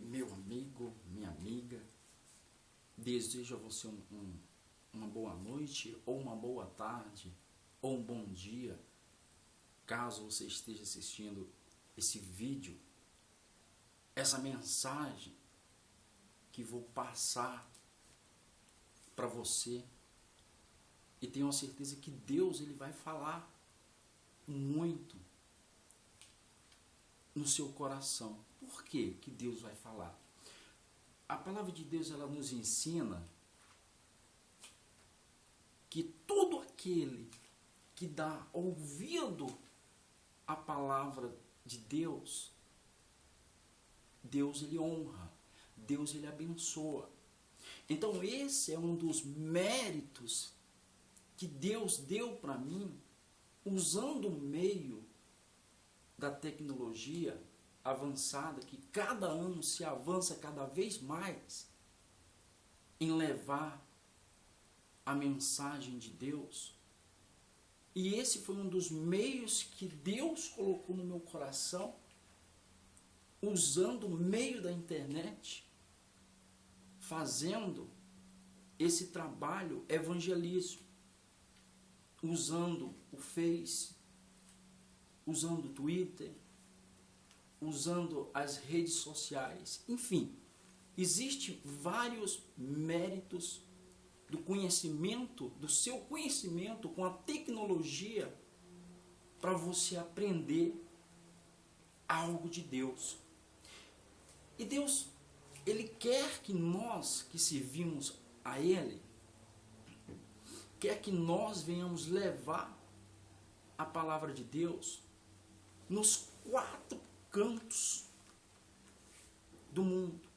Meu amigo, minha amiga, desejo a você uma boa noite, ou uma boa tarde, ou um bom dia, caso você esteja assistindo esse vídeo, essa mensagem que vou passar para você, e tenho a certeza que Deus ele vai falar muito no seu coração. Por que que Deus vai falar? A palavra de Deus ela nos ensina que todo aquele que dá ouvido à palavra de Deus, Deus ele honra, Deus ele abençoa. Então esse é um dos méritos que Deus deu para mim, usando o meio da tecnologia avançada, que cada ano se avança cada vez mais em levar a mensagem de Deus. E esse foi um dos meios que Deus colocou no meu coração, usando o meio da internet, fazendo esse trabalho evangelismo, usando o Face, usando o Twitter, usando as redes sociais. Enfim, existem vários méritos do conhecimento, do seu conhecimento com a tecnologia, para você aprender algo de Deus. E Deus, Ele quer que nós que servimos a Ele, quer que nós venhamos levar a palavra de Deus nos 4 cantos do mundo.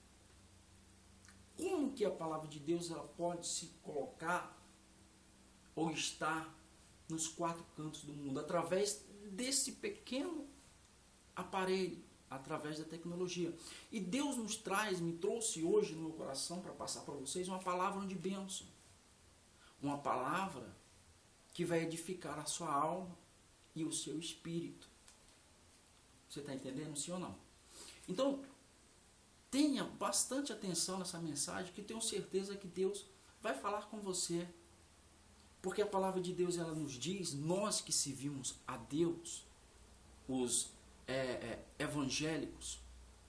Como que a palavra de Deus ela pode se colocar ou estar nos 4 cantos do mundo? Através desse pequeno aparelho, através da tecnologia. E Deus me trouxe hoje no meu coração para passar para vocês uma palavra de bênção. Uma palavra que vai edificar a sua alma e o seu espírito. Você está entendendo, sim ou não? Então, tenha bastante atenção nessa mensagem, que tenho certeza que Deus vai falar com você. Porque a palavra de Deus ela nos diz, nós que servimos a Deus, os evangélicos,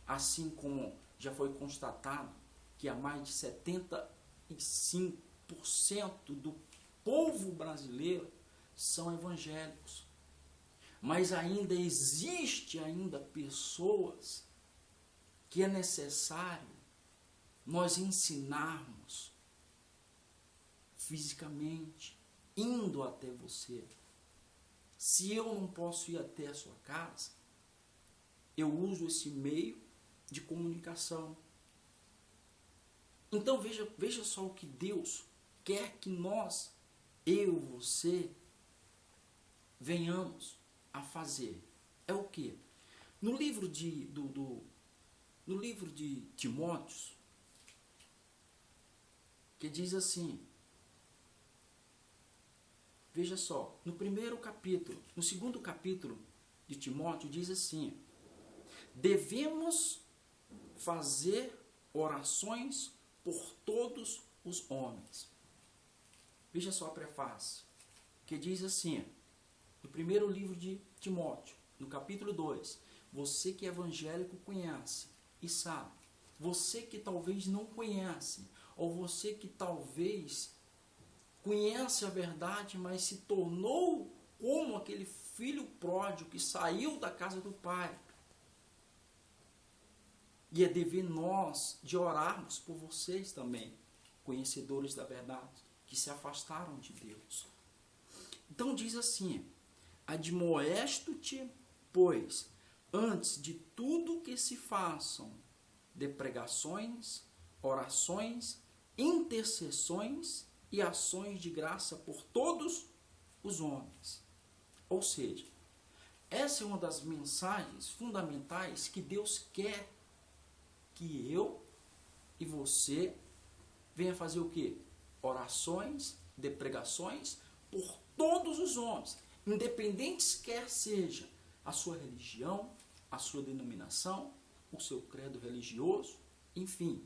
assim como já foi constatado que há mais de 75% do povo brasileiro são evangélicos. Mas ainda existe pessoas que é necessário nós ensinarmos fisicamente, indo até você. Se eu não posso ir até a sua casa, eu uso esse meio de comunicação. Então veja só o que Deus quer que nós, eu, você, venhamos a fazer. É o quê? No livro de Timóteo, que diz assim, veja só, no segundo capítulo de Timóteo diz assim: devemos fazer orações por todos os homens. Veja só a prefácio, que diz assim, no primeiro livro de Timóteo, no capítulo 2, você que é evangélico conhece e sabe, você que talvez não conhece, ou você que talvez conhece a verdade, mas se tornou como aquele filho pródigo que saiu da casa do pai. E é dever nós de orarmos por vocês também, conhecedores da verdade, que se afastaram de Deus. Então diz assim: admoesto-te, pois, antes de tudo que se façam, de pregações, orações, intercessões e ações de graça por todos os homens. Ou seja, essa é uma das mensagens fundamentais que Deus quer que eu e você venha fazer o quê? Orações, de pregações por todos os homens, independentes quer seja a sua religião, a sua denominação, o seu credo religioso, Enfim,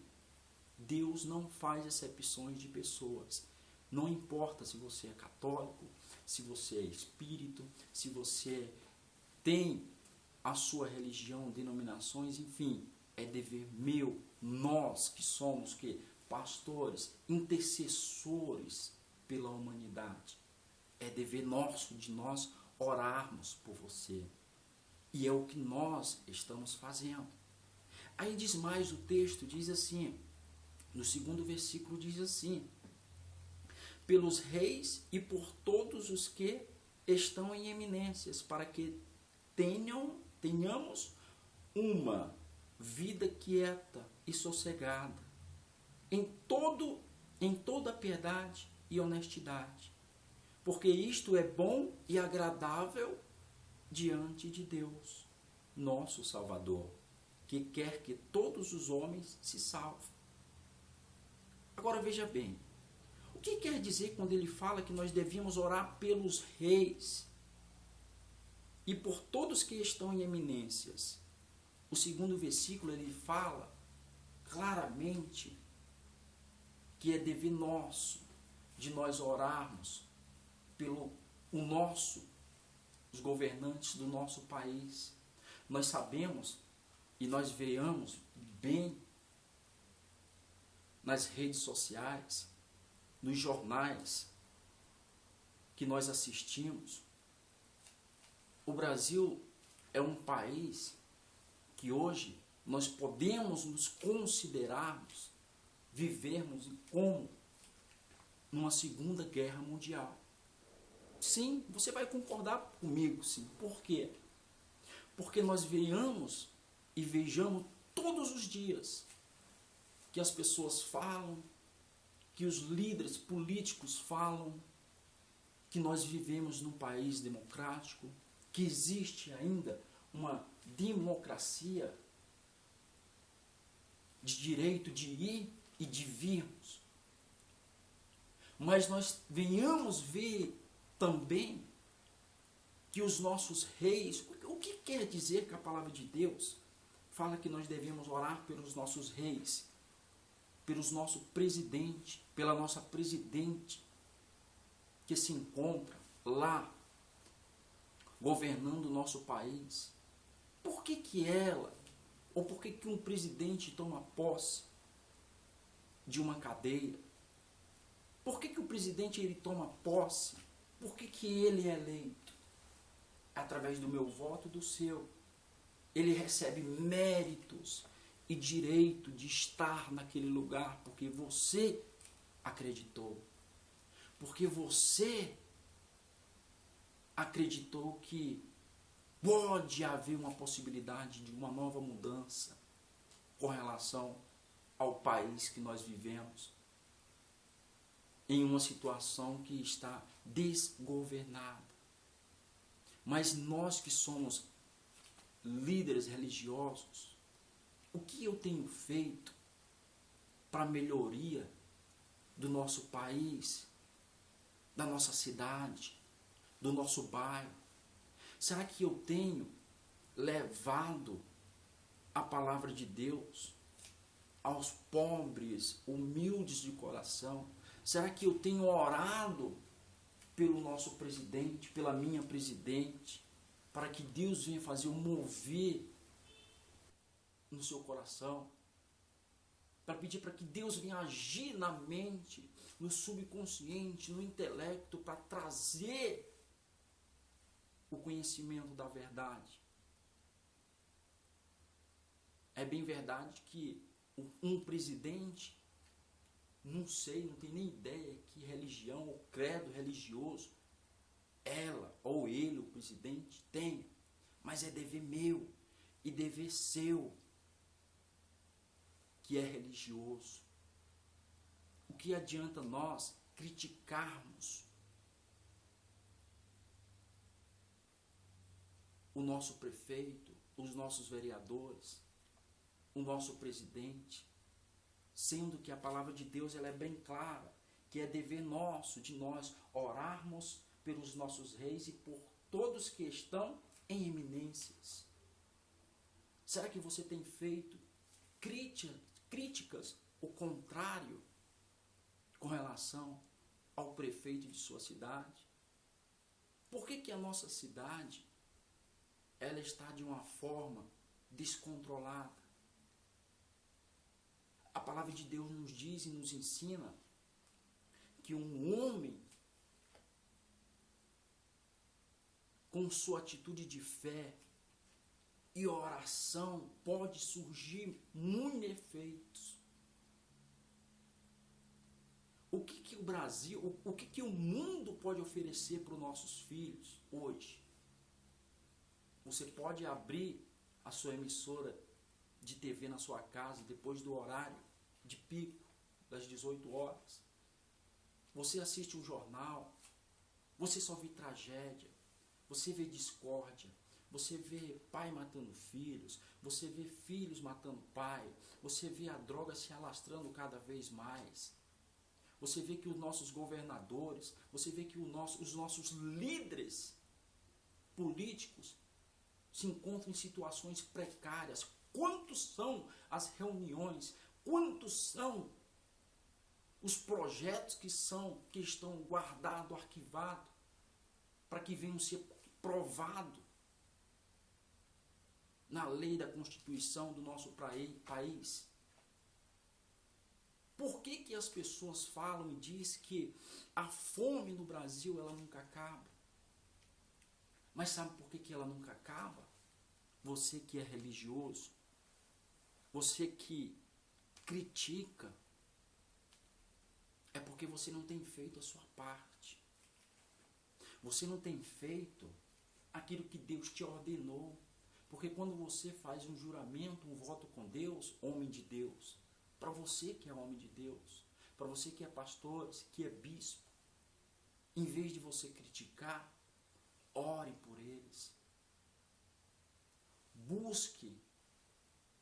Deus não faz acepções de pessoas. Não importa se você é católico, se você é espírito, se você tem a sua religião, denominações, enfim, é dever meu, nós que somos que pastores, intercessores pela humanidade, é dever nosso de nós orarmos por você. E é o que nós estamos fazendo. Aí diz mais o texto, diz assim, no segundo versículo diz assim: pelos reis e por todos os que estão em eminências, para que tenhamos uma vida quieta e sossegada, em toda piedade e honestidade, porque isto é bom e agradável diante de Deus, nosso Salvador, que quer que todos os homens se salvem. Agora veja bem, o que quer dizer quando ele fala que nós devíamos orar pelos reis e por todos que estão em eminências? O segundo versículo ele fala claramente que é dever nosso de nós orarmos pelo os governantes do nosso país. Nós sabemos e nós veamos bem nas redes sociais, nos jornais que nós assistimos. O Brasil é um país que hoje nós podemos nos considerarmos vivermos como numa Segunda Guerra Mundial. Sim, você vai concordar comigo, sim. Por quê? Porque nós vejamos todos os dias que as pessoas falam, que os líderes políticos falam, que nós vivemos num país democrático, que existe ainda uma democracia de direito de ir e de virmos. Mas nós venhamos ver também que os nossos reis, o que quer dizer que a palavra de Deus fala que nós devemos orar pelos nossos reis, pelos nosso presidente, pela nossa presidente que se encontra lá governando o nosso país? Por que ela, ou por que um presidente toma posse de uma cadeira? Por que o presidente ele toma posse? Por que ele é eleito? Através do meu voto e do seu. Ele recebe méritos e direito de estar naquele lugar porque você acreditou. Porque você acreditou que pode haver uma possibilidade de uma nova mudança com relação ao país que nós vivemos, em uma situação que está desgovernada. Mas nós que somos líderes religiosos, o que eu tenho feito para a melhoria do nosso país, da nossa cidade, do nosso bairro? Será que eu tenho levado a palavra de Deus aos pobres, humildes de coração? Será que eu tenho orado pelo nosso presidente, pela minha presidente, para que Deus venha fazer um mover no seu coração? Para pedir para que Deus venha agir na mente, no subconsciente, no intelecto, para trazer o conhecimento da verdade. É bem verdade que um presidente, não sei, não tem nem ideia que religião ou credo religioso ela ou ele, o presidente, tem. Mas é dever meu e dever seu que é religioso. O que adianta nós criticarmos o nosso prefeito, os nossos vereadores, o nosso presidente, sendo que a palavra de Deus ela é bem clara, que é dever nosso, de nós orarmos pelos nossos reis e por todos que estão em eminências. Será que você tem feito críticas, o contrário, com relação ao prefeito de sua cidade? Por que a nossa cidade ela está de uma forma descontrolada? A palavra de Deus nos diz e nos ensina que um homem com sua atitude de fé e oração pode surgir muitos efeitos. O que o Brasil, o que o mundo pode oferecer para os nossos filhos hoje? Você pode abrir a sua emissora de TV na sua casa depois do horário de pico, das 18 horas. Você assiste um jornal, você só vê tragédia, você vê discórdia, você vê pai matando filhos, você vê filhos matando pai, você vê a droga se alastrando cada vez mais. Você vê que os nossos governadores, você vê que os nossos líderes políticos se encontram em situações precárias. Quantos são as reuniões? Quantos são os projetos que estão guardados, arquivados, para que venham ser provados na lei da Constituição do nosso país? Por que as pessoas falam e dizem que a fome no Brasil ela nunca acaba? Mas sabe por que ela nunca acaba? Você que é religioso, você que critica, é porque você não tem feito a sua parte. Você não tem feito aquilo que Deus te ordenou. Porque quando você faz um juramento, um voto com Deus, homem de Deus, para você que é homem de Deus, para você que é pastor, que é bispo, em vez de você criticar, ore por eles. Busque,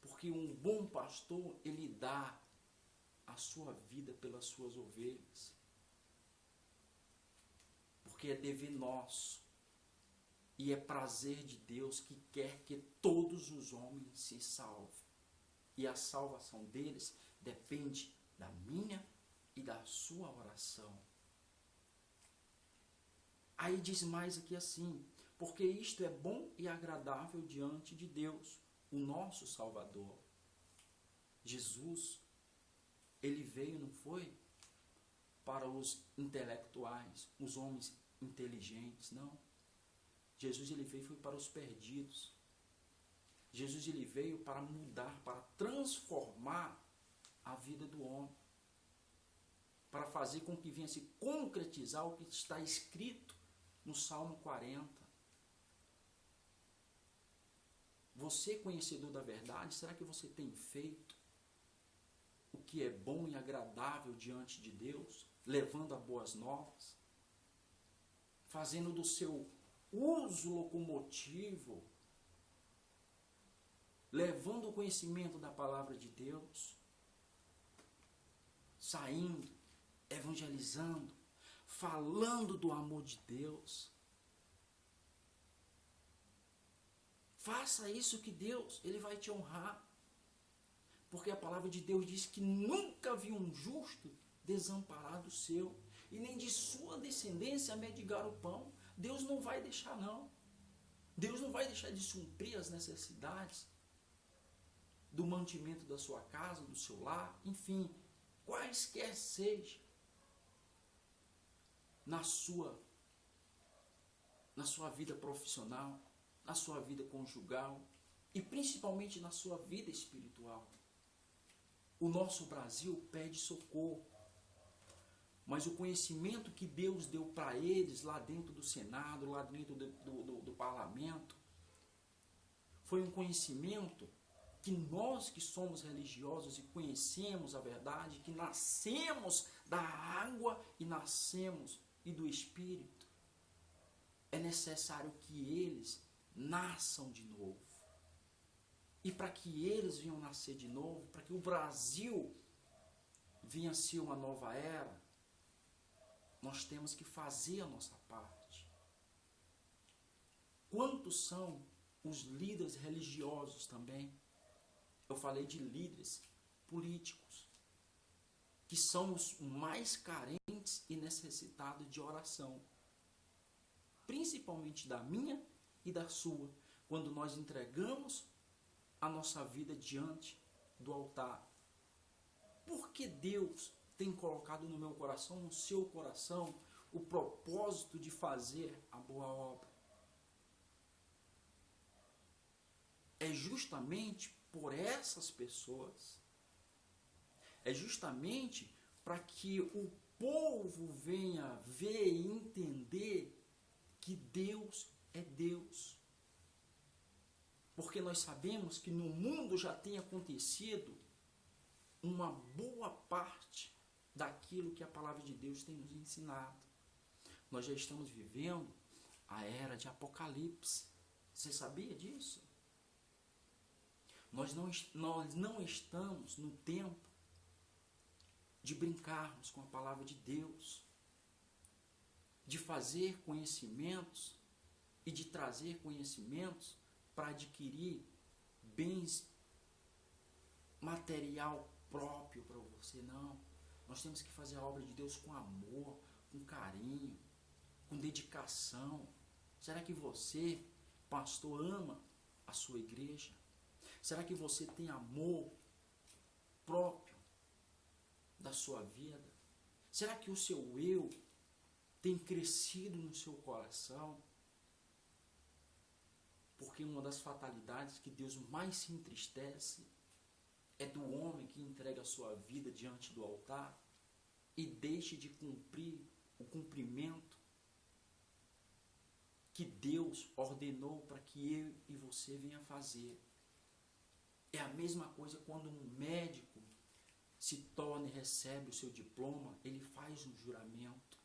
porque um bom pastor, ele dá a sua vida pelas suas ovelhas. Porque é dever nosso e é prazer de Deus que quer que todos os homens se salvem. E a salvação deles depende da minha e da sua oração. Aí diz mais aqui assim: porque isto é bom e agradável diante de Deus, o nosso Salvador. Jesus, ele veio, não foi para os intelectuais, os homens inteligentes, não. Jesus, ele veio foi para os perdidos. Jesus, ele veio para mudar, para transformar a vida do homem, para fazer com que venha se concretizar o que está escrito no Salmo 40. Você, conhecedor da verdade, será que você tem feito o que é bom e agradável diante de Deus, levando a boas novas, fazendo do seu uso locomotivo, levando o conhecimento da palavra de Deus, saindo, evangelizando, falando do amor de Deus? Faça isso que Deus, ele vai te honrar. Porque a palavra de Deus diz que nunca viu um justo desamparado seu, e nem de sua descendência mendigar o pão. Deus não vai deixar, não. Deus não vai deixar de suprir as necessidades do mantimento da sua casa, do seu lar, enfim, quaisquer seja, na sua vida profissional, na sua vida conjugal e principalmente na sua vida espiritual. O nosso Brasil pede socorro, mas o conhecimento que Deus deu para eles lá dentro do Senado, lá dentro do parlamento, foi um conhecimento que nós que somos religiosos e conhecemos a verdade, que nascemos da água e nascemos e do Espírito, é necessário que eles nasçam de novo. E para que eles venham nascer de novo, para que o Brasil venha a ser uma nova era, nós temos que fazer a nossa parte. Quantos são os líderes religiosos também? Eu falei de líderes políticos, que são os mais carentes e necessitados de oração, principalmente da minha e da sua, quando nós entregamos a nossa vida diante do altar. Porque Deus tem colocado no meu coração, no seu coração, o propósito de fazer a boa obra. É justamente por essas pessoas, é justamente para que o povo venha ver e entender que Deus é Deus. Porque nós sabemos que no mundo já tem acontecido uma boa parte daquilo que a palavra de Deus tem nos ensinado. Nós já estamos vivendo a era de Apocalipse. Você sabia disso? Nós não estamos no tempo de brincarmos com a palavra de Deus, de fazer conhecimentos e de trazer conhecimentos para adquirir bens material próprio para você. Não. Nós temos que fazer a obra de Deus com amor, com carinho, com dedicação. Será que você, pastor, ama a sua igreja? Será que você tem amor próprio da sua vida? Será que o seu eu tem crescido no seu coração? Porque uma das fatalidades que Deus mais se entristece é do homem que entrega a sua vida diante do altar e deixe de cumprir o cumprimento que Deus ordenou para que eu e você venha fazer. É a mesma coisa quando um médico se torna e recebe o seu diploma, ele faz um juramento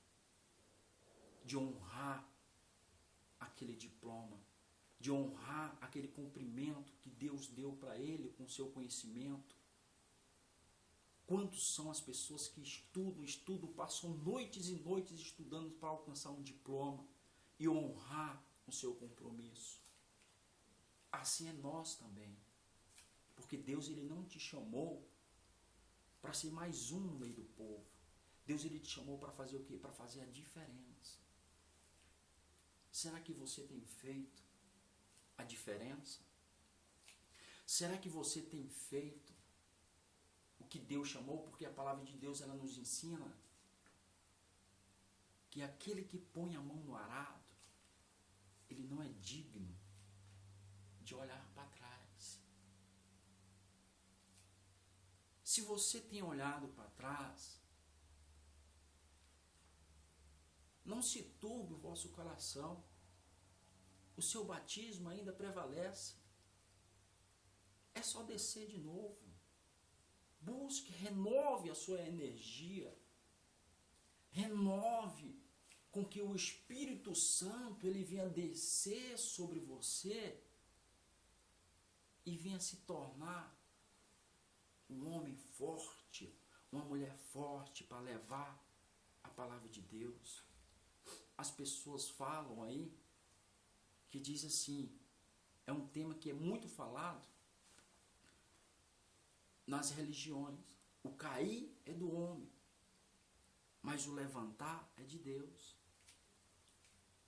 de honrar aquele diploma, de honrar aquele cumprimento que Deus deu para ele com o seu conhecimento. Quantos são as pessoas que estudam, passam noites e noites estudando para alcançar um diploma e honrar o seu compromisso? Assim é nós também. Porque Deus, ele não te chamou para ser mais um no meio do povo. Deus, ele te chamou para fazer o quê? Para fazer a diferença. Será que você tem feito a diferença? Será que você tem feito o que Deus chamou? Porque a palavra de Deus, ela nos ensina que aquele que põe a mão no arado, ele não é digno de olhar para trás. Se você tem olhado para trás, não se turbe o vosso coração. O seu batismo ainda prevalece. É só descer de novo. Busque, renove a sua energia. Renove com que o Espírito Santo ele venha descer sobre você e venha se tornar um homem forte, uma mulher forte para levar a palavra de Deus. As pessoas falam aí que diz assim, é um tema que é muito falado nas religiões. O cair é do homem, mas o levantar é de Deus.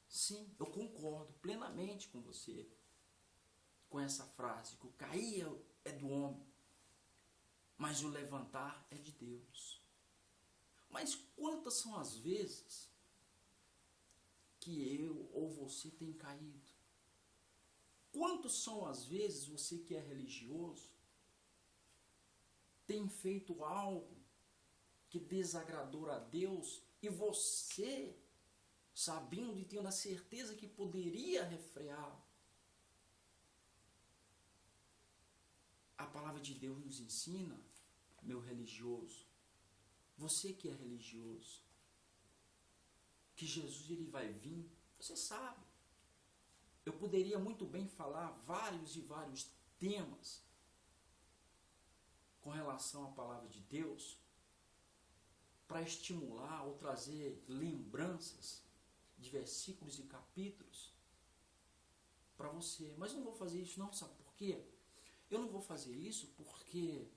Sim, eu concordo plenamente com você, com essa frase, que o cair é do homem, mas o levantar é de Deus. Mas quantas são as vezes que eu ou você tem caído? Quantas são as vezes você que é religioso tem feito algo que desagradou a Deus e você, sabendo e tendo a certeza que poderia refrear? A palavra de Deus nos ensina, meu religioso, você que é religioso, que Jesus ele vai vir, você sabe. Eu poderia muito bem falar vários e vários temas com relação à palavra de Deus para estimular ou trazer lembranças de versículos e capítulos para você. Mas não vou fazer isso não, sabe por quê? Eu não vou fazer isso porque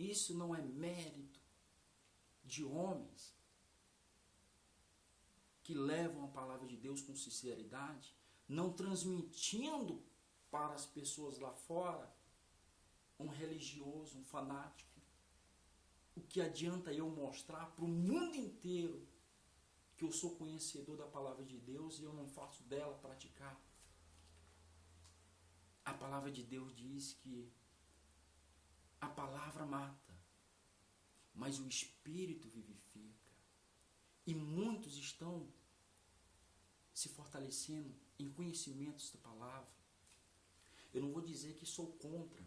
Isso não é mérito de homens que levam a palavra de Deus com sinceridade, não transmitindo para as pessoas lá fora um religioso, um fanático. O que adianta eu mostrar para o mundo inteiro que eu sou conhecedor da palavra de Deus e eu não faço dela praticar? A palavra de Deus diz que a palavra mata, mas o Espírito vivifica. E muitos estão se fortalecendo em conhecimentos da palavra. Eu não vou dizer que sou contra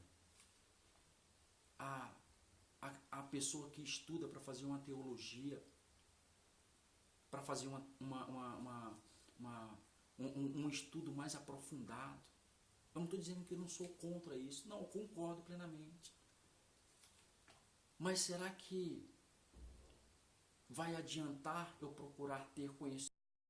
a pessoa que estuda para fazer uma teologia, para fazer um estudo mais aprofundado. Eu não estou dizendo que eu não sou contra isso. Não, eu concordo plenamente. Mas será que vai adiantar eu procurar ter conhecimento